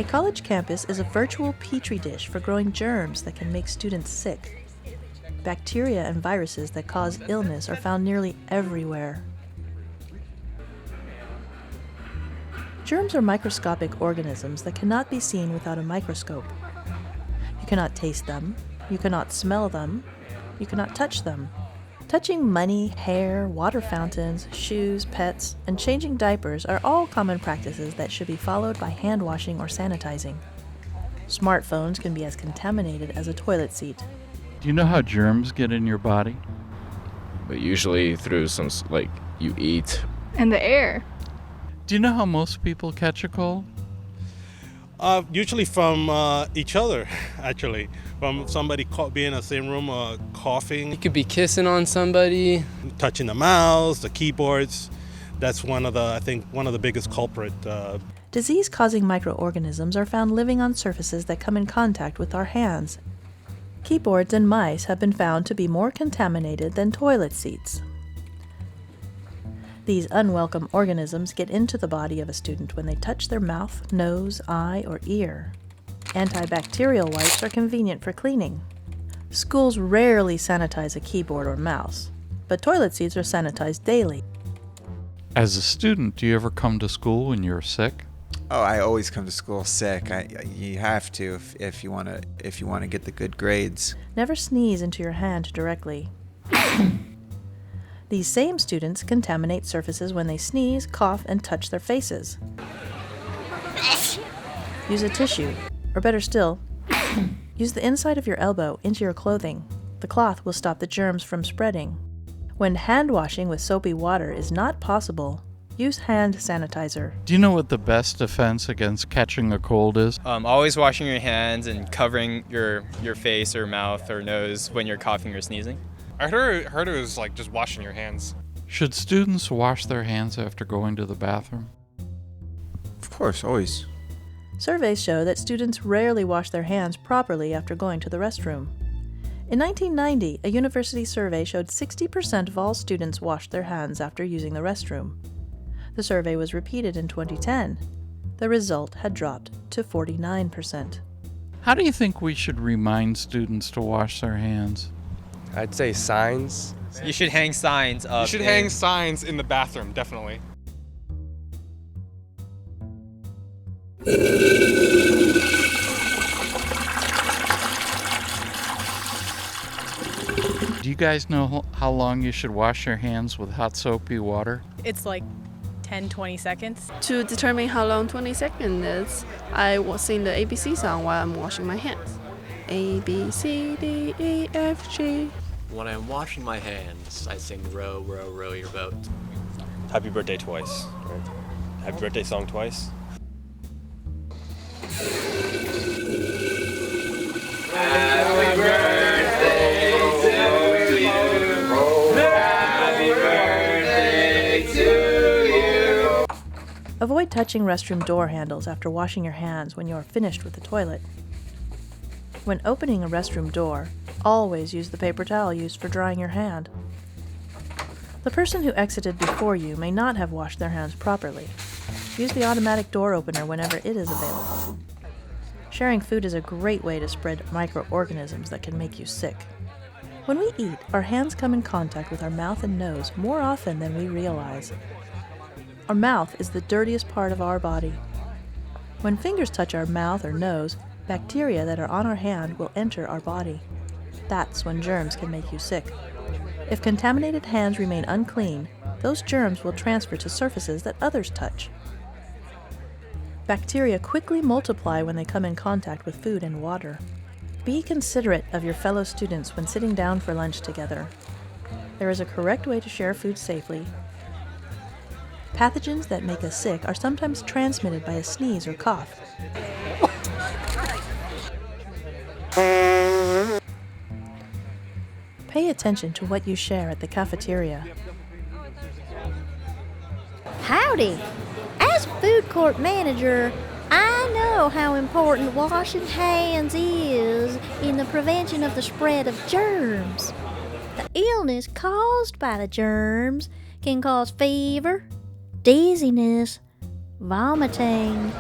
college campus is a virtual petri dish for growing germs that can make students sick. Bacteria and viruses that cause illness are found nearly everywhere. Germs are microscopic organisms that cannot be seen without a microscope. You cannot taste them, you cannot smell them, you cannot touch them. Touching money, hair, water fountains, shoes, pets, and changing diapers are all common practices that should be followed by hand washing or sanitizing. Smartphones can be as contaminated as a toilet seat. Do you know how germs get in your body? But usually through some, you eat. And the air. Do you know how most people catch a cold? Usually from each other, actually. From somebody being in the same room coughing. You could be kissing on somebody. Touching the mouse, the keyboards. That's one of the biggest culprit. Disease-causing microorganisms are found living on surfaces that come in contact with our hands. Keyboards and mice have been found to be more contaminated than toilet seats. These unwelcome organisms get into the body of a student when they touch their mouth, nose, eye, or ear. Antibacterial wipes are convenient for cleaning. Schools rarely sanitize a keyboard or mouse, but toilet seats are sanitized daily. As a student, do you ever come to school when you're sick? Oh, I always come to school sick. You have to if you want to get the good grades. Never sneeze into your hand directly. These same students contaminate surfaces when they sneeze, cough, and touch their faces. Use a tissue, or better still, use the inside of your elbow into your clothing. The cloth will stop the germs from spreading. When hand washing with soapy water is not possible, use hand sanitizer. Do you know what the best defense against catching a cold is? Always washing your hands and covering your face or mouth or nose when you're coughing or sneezing. I heard it was like just washing your hands. Should students wash their hands after going to the bathroom? Of course, always. Surveys show that students rarely wash their hands properly after going to the restroom. In 1990, a university survey showed 60% of all students washed their hands after using the restroom. The survey was repeated in 2010. The result had dropped to 49%. How do you think we should remind students to wash their hands? I'd say signs. You should hang signs up. You should hang signs in the bathroom, definitely. Do you guys know how long you should wash your hands with hot soapy water? It's like 10-20 seconds. To determine how long 20 seconds is, I will sing the ABC song while I'm washing my hands. A, B, C, D, E, F, G. When I'm washing my hands, I sing row, row, row your boat. Happy birthday twice, right? Happy birthday song twice. Happy birthday to you. Happy birthday to you. Avoid touching restroom door handles after washing your hands when you are finished with the toilet. When opening a restroom door, always use the paper towel used for drying your hand. The person who exited before you may not have washed their hands properly. Use the automatic door opener whenever it is available. Sharing food is a great way to spread microorganisms that can make you sick. When we eat, our hands come in contact with our mouth and nose more often than we realize. Our mouth is the dirtiest part of our body. When fingers touch our mouth or nose, bacteria that are on our hand will enter our body. That's when germs can make you sick. If contaminated hands remain unclean, those germs will transfer to surfaces that others touch. Bacteria quickly multiply when they come in contact with food and water. Be considerate of your fellow students when sitting down for lunch together. There is a correct way to share food safely. Pathogens that make us sick are sometimes transmitted by a sneeze or cough. Pay attention to what you share at the cafeteria. Howdy! As food court manager, I know how important washing hands is in the prevention of the spread of germs. The illness caused by the germs can cause fever, dizziness, vomiting,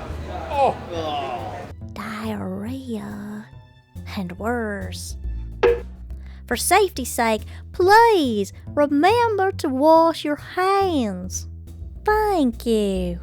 diarrhea and worse. For safety's sake, please remember to wash your hands. Thank you.